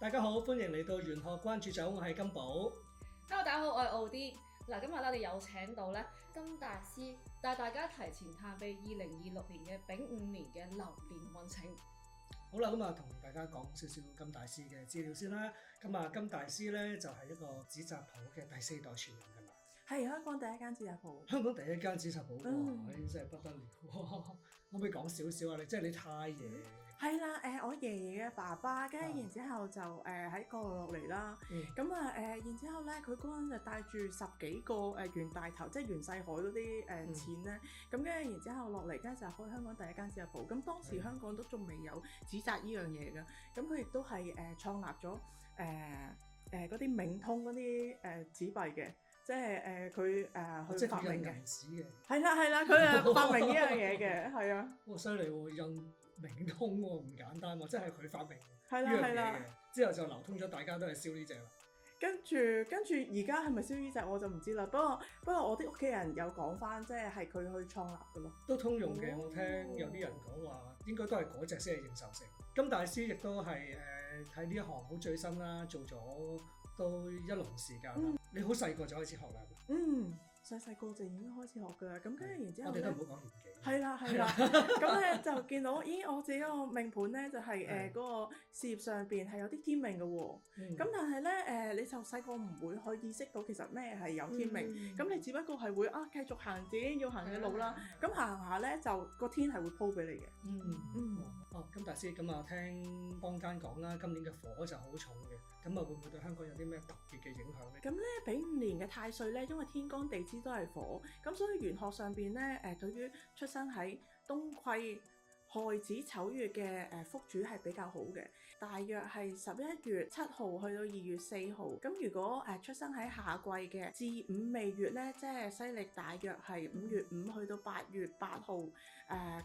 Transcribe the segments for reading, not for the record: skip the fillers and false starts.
大家好，歡迎嚟到玄學關注組，我係金寶。Hello，大家好，我係奧啲。嗱，今日我哋有請到咧金大師帶大家提前探秘2026年嘅丙午年嘅流年運程。好啦，咁同大家講少少金大師嘅資料先啦。咁金大師咧就係一個紙紮鋪嘅第4代傳人㗎嘛。係香港第一間紙紮鋪。香港第一間紙紮鋪，哇！真係不得了。可唔可以講少少啊？你太爺。係啦，我爺爺嘅爸爸，跟住然之後就喺嗰度落嚟啦。咁然之後咧，佢嗰陣就帶住10幾個袁大頭，即係袁世凱嗰啲錢咧。咁跟住然之後落嚟，跟住就開香港第一間紙紮鋪。咁當時香港都仲未有紙紮呢樣嘢㗎。咁佢亦都係創立咗嗰啲冥通嗰啲紙幣嘅。即係佢去發明嘅，係啦，佢發明呢樣嘢嘅，係啊。哇！犀利喎，印冥通喎，唔簡單喎，即係佢發明呢係樣嘢啦嘅。之後就流通咗，大家都係燒呢隻啦。跟住而家係咪燒呢隻我就唔知啦。不過我啲屋企人有講翻，即係佢去創立嘅咯。都通用嘅，我聽有啲人講話，應該都係嗰隻先係認受性。金大師亦都係睇呢一行好最新啦，做咗都一輪時間啦。你好細個就開始學啦？細個就已經開始學㗎啦。咁跟住然之後我哋都唔好講年紀。係啦。咁咧就見到，我自己個命盤咧就係嗰個事業上邊係有啲天命嘅喎。咁但係咧你就細個唔會去意識到其實咩係有天命。咁你只不過係會繼續行自己要行嘅路啦。咁行下咧就個天係會鋪俾你嘅。金大師咁聽坊間講啦，今年嘅火就好重嘅。咁會唔會對香港有啲咩特別嘅影響咧？咁咧丙午年嘅太歲咧，因為天干地支都係火，咁所以玄學上邊咧對於出生喺冬癸亥子丑月嘅福主係比較好嘅，大約係11月7號去到2月4號。咁如果出生喺夏季嘅巳午未月咧，即係西歷大約係5月5去到8月8號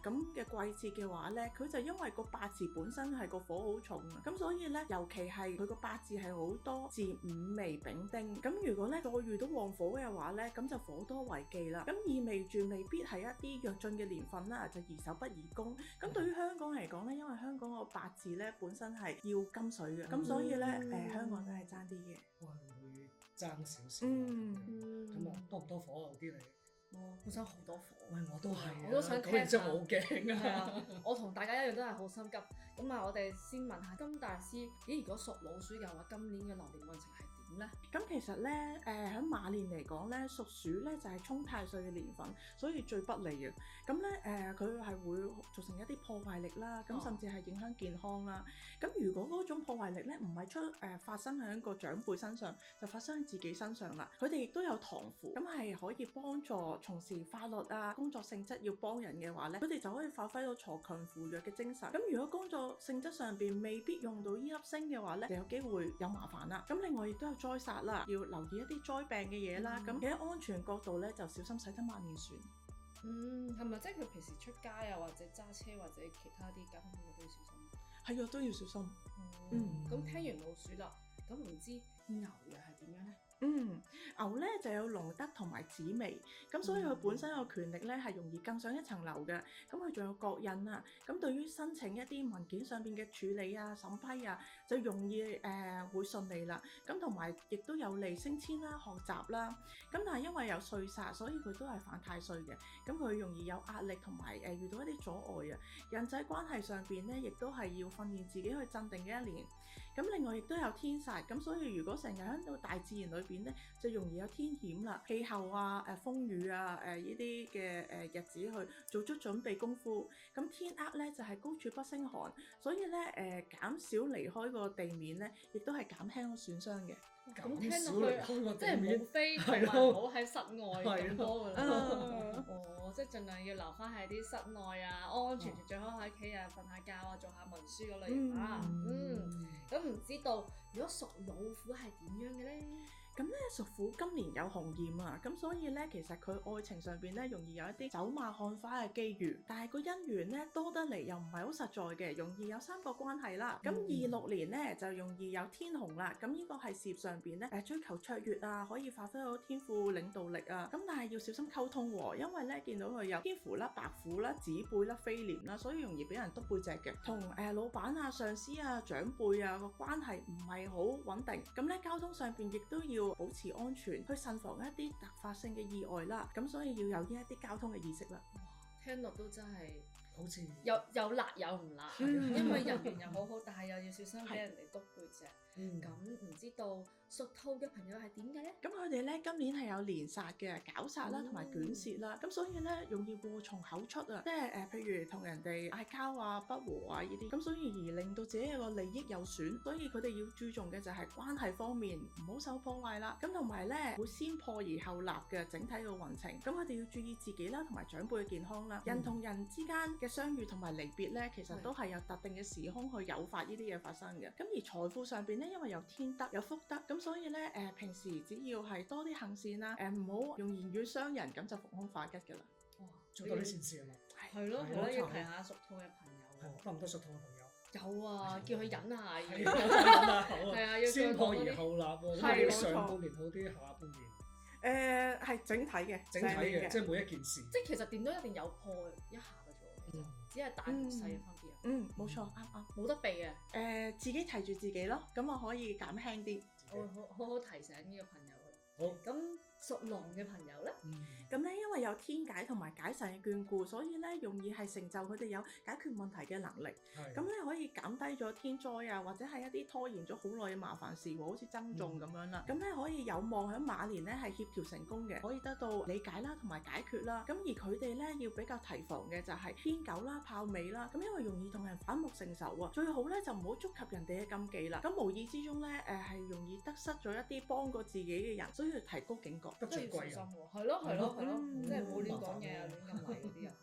咁嘅季節嘅話咧，佢就因為個八字本身係個火好重啊，咁所以咧尤其係佢個八字係好多巳午未丙丁。咁如果咧再遇到旺火嘅話咧，咁就火多為忌啦。咁意味住未必係一啲躍進嘅年份啦，就宜守不宜攻。咁對於香港嚟講咧，因為香港個八字咧本身係要金水嘅，咁所以咧香港都係爭啲嘅。哇，會爭少少。咁多唔多火啊？啲你？我本身好多火。喂，我都係。我都想聽。真係好驚啊！我同大家一樣都係好心急。咁我哋先問下金大師，如果屬老鼠嘅話，今年嘅流年運程係點咧？咁其實咧，喺馬年嚟講咧，屬鼠咧就係沖太歲嘅年份，所以最不利嘅。咁咧佢係會造成一啲破壞力啦，咁甚至係影響健康啦。咁如果嗰種破壞力咧唔係發生喺一個長輩身上，就發生喺自己身上啦。佢哋亦都有唐符，咁係可以幫助從事法律啊工作性質要幫人嘅話咧，佢哋就可以發揮到鋤強扶弱嘅精神。咁如果工作性質上邊未必用到呢粒星嘅話咧，就有機會有麻煩啦。咁另外亦都有災煞啦，要留意一啲災病嘅嘢啦。咁喺安全角度咧，就小心駛得萬年船。係咪即係佢平時出街啊，或者揸車或者其他啲交通工具都要小心？係啊，都要小心。咁聽完老鼠啦，咁唔知牛又係點樣咧？牛咧就有龍德同埋紫微，咁所以佢本身個權力咧係容易更上一層樓嘅。咁佢仲有國印啊，咁對於申請一啲文件上邊嘅處理啊、審批啊，就容易會順利啦。咁同埋亦都有利升遷啦、學習啦。咁但係因為有歲煞，所以佢都係犯太歲嘅。咁佢容易有壓力同埋遇到一啲阻礙啊。人際關係上邊咧，亦都係要訓練自己去鎮定嘅一年。咁另外亦都有天煞，咁所以如果成日喺到大自然裏邊咧，就容易有天險啦、氣候啊、風雨啊、呢啲嘅日子去做出準備功夫。咁天厄咧就係高處不勝寒，所以咧減少離開個地面咧，亦都係減輕個損傷嘅。咁聽落去即係冇飛同埋唔好喺室外咁多㗎啦。即係盡量要留翻喺啲室內啊，安安全全，最好喺屋企啊瞓下覺啊，做下文書嗰類型啊。咁唔知道如果屬老虎係點樣嘅咧？咁咧屬虎今年有紅焰啊，咁所以咧其實佢愛情上邊咧容易有一啲走馬看花嘅機遇，但係個姻緣咧多得嚟又唔係好實在嘅，容易有三角關係啦。咁26年咧就容易有天紅啦，咁呢個係事業上邊咧追求卓越啊，可以發揮到天賦領導力啊，咁但係要小心溝通喎，因為咧見到佢有天符啦、白虎啦、指背啦、飛廉啦，所以容易俾人篤背脊嘅，同老闆啊、上司啊、長輩啊個關係唔係好穩定。咁咧交通上邊亦都要保持安全，去慎防一啲突發性嘅意外啦。咁所以要有呢一啲交通嘅意識啦。聽落都真係好似有辣有唔辣，因為人緣又好好，但係又要小心俾人哋篤背脊。咁唔知道屬兔嘅朋友係點嘅咧？咁佢哋咧今年係有連煞嘅，絞殺啦同埋捲舌啦，咁所以咧容易禍從口出啊，即係譬如同人哋嗌交啊、不和啊呢啲，咁所以而令到自己個利益有損，所以佢哋要注重嘅就係關係方面唔好受破壞啦。咁同埋咧會先破而後立嘅整體嘅運程，咁佢哋要注意自己啦同埋長輩嘅健康啦。人同人之間嘅相遇同埋離別咧，其實都係有特定嘅時空去誘發呢啲嘢發生嘅。咁而財富上邊咧，因為有天德有福德，咁所以咧平時只要係多啲行善啦，唔好用言語傷人，咁就逢凶化吉㗎啦。哇，做多啲善事啊嘛。係咯，要提下屬兔嘅朋友。多唔多屬兔嘅朋友？有啊，叫佢忍下嘅。係啊，要先破而後立喎。咁你上半年好啲，下半年？係整體嘅，整體嘅，即係每一件事。即係其實點都一定有破一下嘅啫，只係大同細嘅分別啊。冇錯，啱，冇得避嘅。自己提住自己咯，咁我可以減輕啲。我會好好提醒呢個朋友。好，咁屬龍嘅朋友咧，咁咧因為有天解同埋解神嘅眷顧，所以咧容易係成就佢哋有解決問題嘅能力。咁咧可以減低咗天災啊，或者係一啲拖延咗好耐嘅麻煩事喎，好似增重咁樣啦。咁咧可以有望喺馬年咧係協調成功嘅，可以得到理解啦同埋解決啦。咁而佢哋咧要比較提防嘅就係天狗啦、豹尾啦。咁因為容易同人反目成仇啊，最好咧就唔好觸及人哋嘅禁忌啦。咁無意之中咧係容易得失咗一啲幫過自己嘅人，所以要提高警覺。都要小心喎。係咯，即係唔好亂講嘢啊，亂咁嚟嗰啲又係。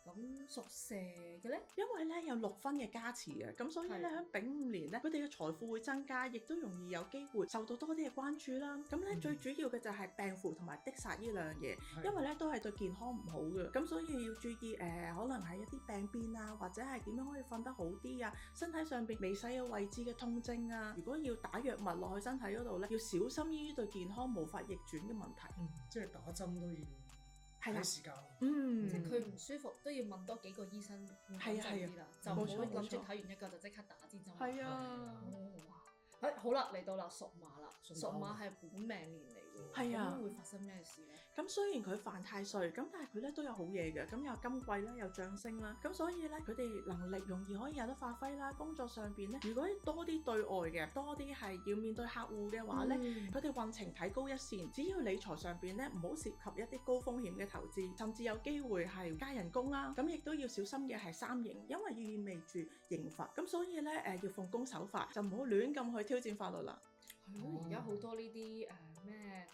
咁屬蛇嘅咧，因為咧有6分嘅加持嘅，咁所以咧喺丙午年咧，佢哋嘅財富會增加，亦都容易有機會受到多啲嘅關注啦。咁咧最主要嘅就係病符同埋的煞呢兩樣嘢，因為咧都係對健康唔好嘅，咁所以要注意可能係一啲病變啊，或者係點樣可以瞓得好啲啊，身體上邊微細嘅位置嘅痛症啊，如果要打藥物落去身體嗰度咧，要小心呢啲對健康無法逆轉嘅問題。即係打針都要睇時間。即係佢唔舒服都要問多幾個醫生穩陣啲啦，就唔好諗住睇完一個就即刻打支針。係啊。好啦，嚟到啦，屬馬啦，屬馬係本命年嚟嘅，咁會發生咩事咧？咁雖然佢犯太歲，咁但係佢咧都有好嘢嘅，咁有金貴啦，有將星啦，咁所以咧佢哋能力容易可以有得發揮啦。工作上邊咧，如果多啲對外嘅，多啲係要面對客戶嘅話咧，佢哋運程提高一線。只要理財上邊咧唔好涉及一啲高風險嘅投資，甚至有機會係加人工啦。咁亦都要小心嘅係三刑，因為意味住刑罰。咁所以咧要奉公守法，就唔好亂咁去挑戰法律啦。係咯，而家好多呢啲咩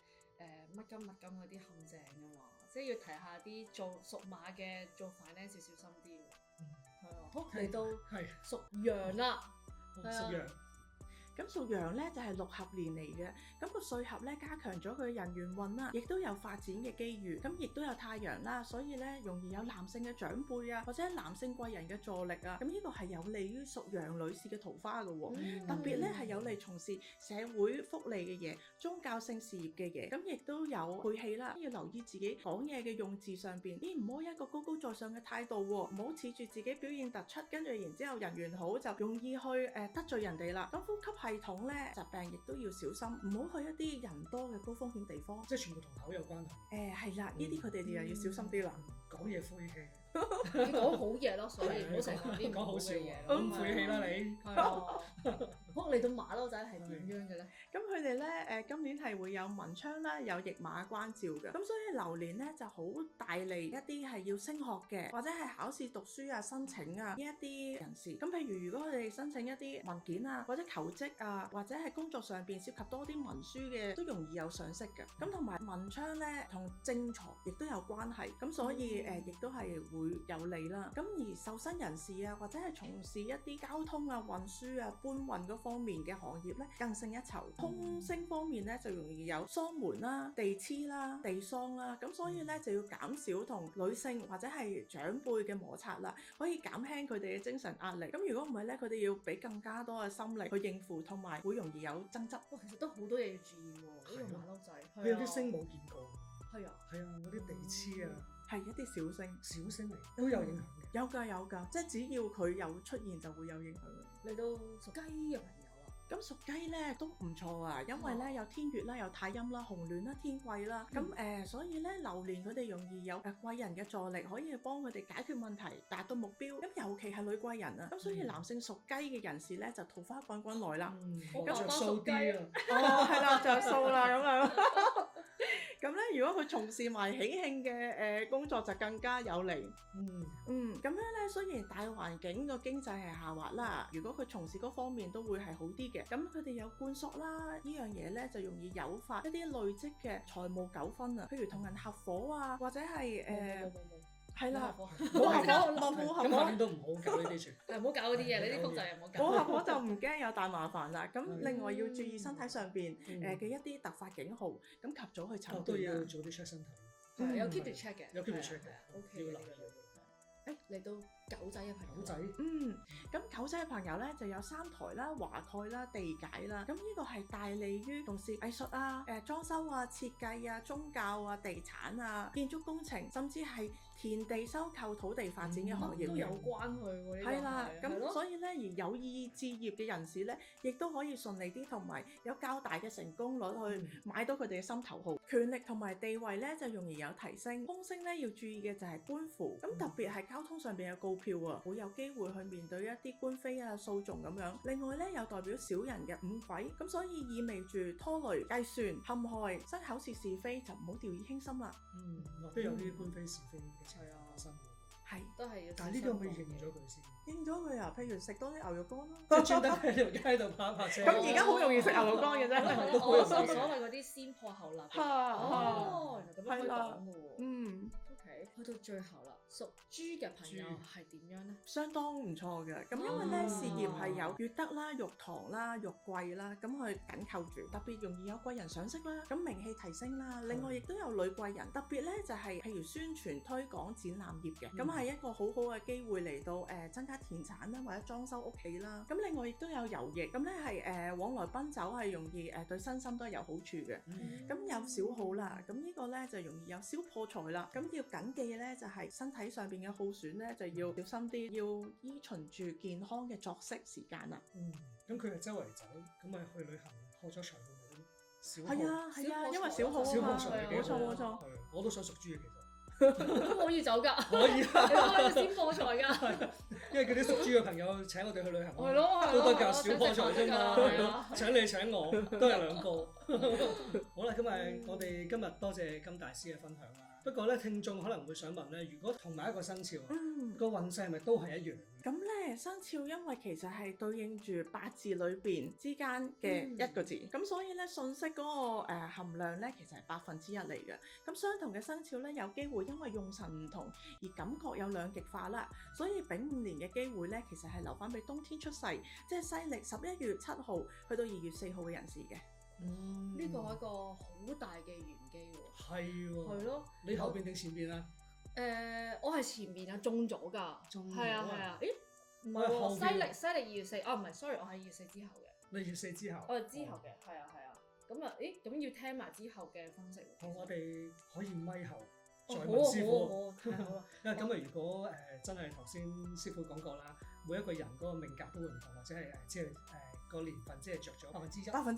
乜金嗰啲陷阱㗎嘛，即係要提下啲做屬馬嘅做 finance 小心啲喎。係啊，好嚟到屬羊啦，屬羊。咁屬羊咧就係6合年嚟嘅，咁個歲合咧加強咗佢嘅人緣運啦，亦都有發展嘅機遇，咁亦都有太陽啦，所以咧容易有男性嘅長輩啊，或者男性貴人嘅助力啊，咁呢個係有利於屬羊女士嘅桃花嘅喎，特別咧係有利從事社會福利嘅嘢、宗教性事業嘅嘢，咁亦都有晦氣啦，要留意自己講嘢嘅用字上邊，唔好一個高高在上嘅態度喎，唔好恃住自己表現突出，跟住然之後人緣好就容易去得罪人哋啦。咁呼吸系統咧疾病亦都要小心，唔好去一啲人多嘅高風險地方。即係全部同口有關係。係啦，呢啲佢哋就要小心啲啦。講嘢晦氣。你講好嘢咯，所以唔好成日講啲講好笑嘢。咁晦氣啦你。係啊。好，嚟到馬騮仔係點樣嘅咧？咁佢哋咧今年係會有文昌啦，有驛馬關照嘅。咁所以流年咧就好大利一啲係要升學嘅，或者係考試讀書啊、申請啊呢一啲人士。咁譬如如果佢哋申請一啲文件啊，或者求職啊，或者係工作上邊涉及多啲文書嘅，都容易有賞識嘅。咁同埋文昌咧同正財亦都有關係。咁所以亦都係會有利啦。咁而受薪人士啊，或者係從事一啲交通啊、運輸啊、搬運嗰方面嘅行業咧，更勝一籌。空聲方面咧就容易有喪門啦、地黐啦、地喪啦，咁所以咧就要減少同女性或者係長輩嘅摩擦啦，可以減輕佢哋嘅精神壓力。咁如果唔係咧，佢哋要俾更加多嘅心力去應付，同埋會容易有爭執。其實都好多嘢要注意喎，呢個馬騮仔。佢有啲聲冇見過。係啊，係啊，嗰啲地黐啊，係一啲小聲嚟，都有影響嘅。有㗎，即係只要佢有出現就會有影響嘅。嚟到屬雞嘅朋友啦，咁屬雞咧都唔錯啊，因為咧有天月啦、有太陰啦、紅鸞啦、天貴啦，咁所以咧流年佢哋容易有貴人嘅助力，可以幫佢哋解決問題、達到目標。咁尤其係女貴人啊，咁所以男性屬雞嘅人士咧就桃花滾滾來啦，着數啲啊，係啦，着數啦咁樣。咁咧，如果佢從事埋喜慶嘅工作就更加有利。咁樣咧，雖然大環境個經濟係下滑啦，如果佢從事嗰方面都會係好啲嘅。咁佢哋有貫索啦，呢樣嘢咧就容易誘發一啲累積嘅財務糾紛啊，譬如同人合夥啊，或者係係啦，冇合夥，咁下年都唔好搞呢啲唔好搞嗰啲嘢，你啲複雜又唔好搞。冇合夥就唔驚有大麻煩啦。咁另外要注意身體上邊嘅一啲突發警號，咁及早去診斷。都要早啲 check 身體。有 keep 住 check 嘅，有 keep 住 check 嘅，OK。要留意。嚟到狗仔嘅朋友，咁狗仔嘅朋友咧就有三台啦、華蓋啦、地解啦。咁呢個係大利於從事藝術啊、裝修啊、設計啊、宗教啊、地產啊、建築工程，甚至係田地收購、土地發展嘅行業都有關佢喎。係啦，咁所以咧，而有意置業嘅人士咧，亦都可以順利啲，同埋有較大嘅成功率去買到佢哋嘅心頭好。權力同埋地位咧就容易有提升。空星咧要注意嘅就係官符，咁特別係交通上邊嘅告票啊，會有機會去面對一啲官非啊、訴訟咁樣。另外咧，有代表小人嘅五鬼，咁所以意味住拖累、計算、陷害、生口舌是非，就唔好掉以輕心啦。都有啲官非是非嘅情況發生。係，都係要。但係呢啲可唔可以認咗佢先？認咗佢啊，譬如食多啲牛肉乾咯，即係專登喺條街度拍拍車。咁而家好容易食牛肉乾嘅啫。所謂嗰啲先破後立。原來咁樣可以講嘅喎。OK，去到最後啦，屬豬嘅朋友係點樣咧？相當唔錯嘅，咁因為咧事業係有月德啦、玉堂啦、玉貴啦，咁去緊扣住，特別容易有貴人賞識啦，咁名氣提升啦。另外亦都有女貴人，特別咧就係譬如宣傳推廣展覽業嘅，咁係一個好好嘅機會嚟到增加田產啦，或者裝修屋企啦。咁另外亦都有遊役，咁咧係往來奔走係容易對身心都係有好處嘅。咁有小耗啦，咁呢個咧就容易有小破財啦。咁要緊記嘅咧就係身體上邊嘅耗損咧就要小心啲，要依循住健康嘅作息時間啦。咁佢係周圍走，咁咪去旅行破咗財會唔會小耗？係啊，因為小耗啊嘛，冇錯。我都想屬豬嘅其實。都可以走㗎，可以，你可以先破財㗎。因為嗰啲屬豬嘅朋友請我哋去旅行，係咯，都得㗎，小破財啫嘛。請你請我，都係兩個。好啦，咁我哋今日多謝金大師嘅分享啦。不過咧，聽眾可能會想問咧，如果同埋一個生肖，個運勢係咪都係一樣？咁咧，生肖因為其實係對應住八字裏邊之間嘅一個字，咁所以咧信息嗰個含量咧其實係1%嚟嘅。咁相同嘅生肖咧，有機會因為用神唔同而感覺有兩極化啦。所以丙午年嘅機會咧，其實係留翻俾冬天出世，即係西歷11月7號去到2月4號嘅人士嘅。呢個係一個好大嘅玄機喎。係喎。係咯。你後邊定前邊啊？我係前面啊，中咗㗎。係啊。咦？唔係喎，西歷2月4，唔係 sorry，我係2月4之後嘅。你2月4之後？我係之後嘅，係啊。咁啊，咁要聽埋之後嘅分析。好，我哋可以咪後再問師傅。好啊。因為咁啊，如果真係頭先師傅講過啦，每一個人嗰個命格都會唔同，或者係即係個年份即係着咗1%。1%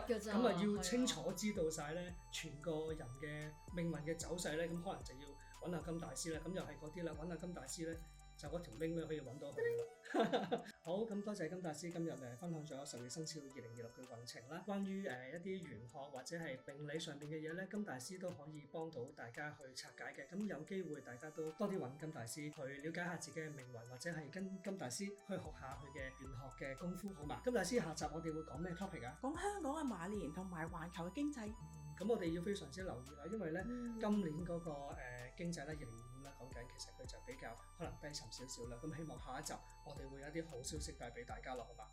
嘅咋。咁啊，要清楚知道晒咧，全個人嘅命運嘅走勢咧，咁可能就要揾下金大師啦。咁又係嗰啲啦，揾下金大師咧，就嗰條 link 咧可以揾到佢。好，咁多謝金大師今日分享咗12生肖2026嘅運程啦。關於一啲玄學或者係命理上邊嘅嘢咧，金大師都可以幫到大家去拆解嘅。咁有機會大家都多啲揾金大師去了解下自己嘅命運，或者係跟金大師去學下佢嘅玄學嘅功夫，好嘛？金大師下集我哋會講咩 topic 啊？講香港嘅馬年同埋環球嘅經濟。咁我哋要非常之留意啦，因為咧今年嗰個經濟咧2025講緊，其實佢就比較可能低沉少少啦。咁希望下一集我哋會有一啲好消息帶俾大家咯，好嘛？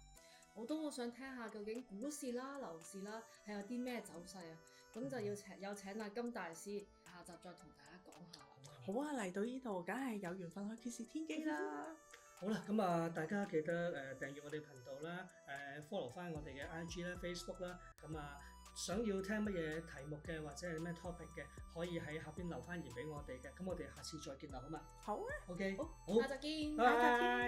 我都好想聽下究竟股市啦、樓市啦係有啲咩走勢啊！咁就要請阿金大師下集再同大家講下。好啊，嚟到呢度梗係有緣分去揭示天機啦！好啦，咁啊，大家記得訂閱我哋頻道啦，follow 翻我哋嘅 IG 啦、Facebook 啦，咁啊，想要聽乜嘢題目嘅或者係咩 topic 嘅，可以喺下邊留翻言俾我哋嘅，咁我哋下次再見啦，好嘛？好啊，OK，好，下集見，拜拜。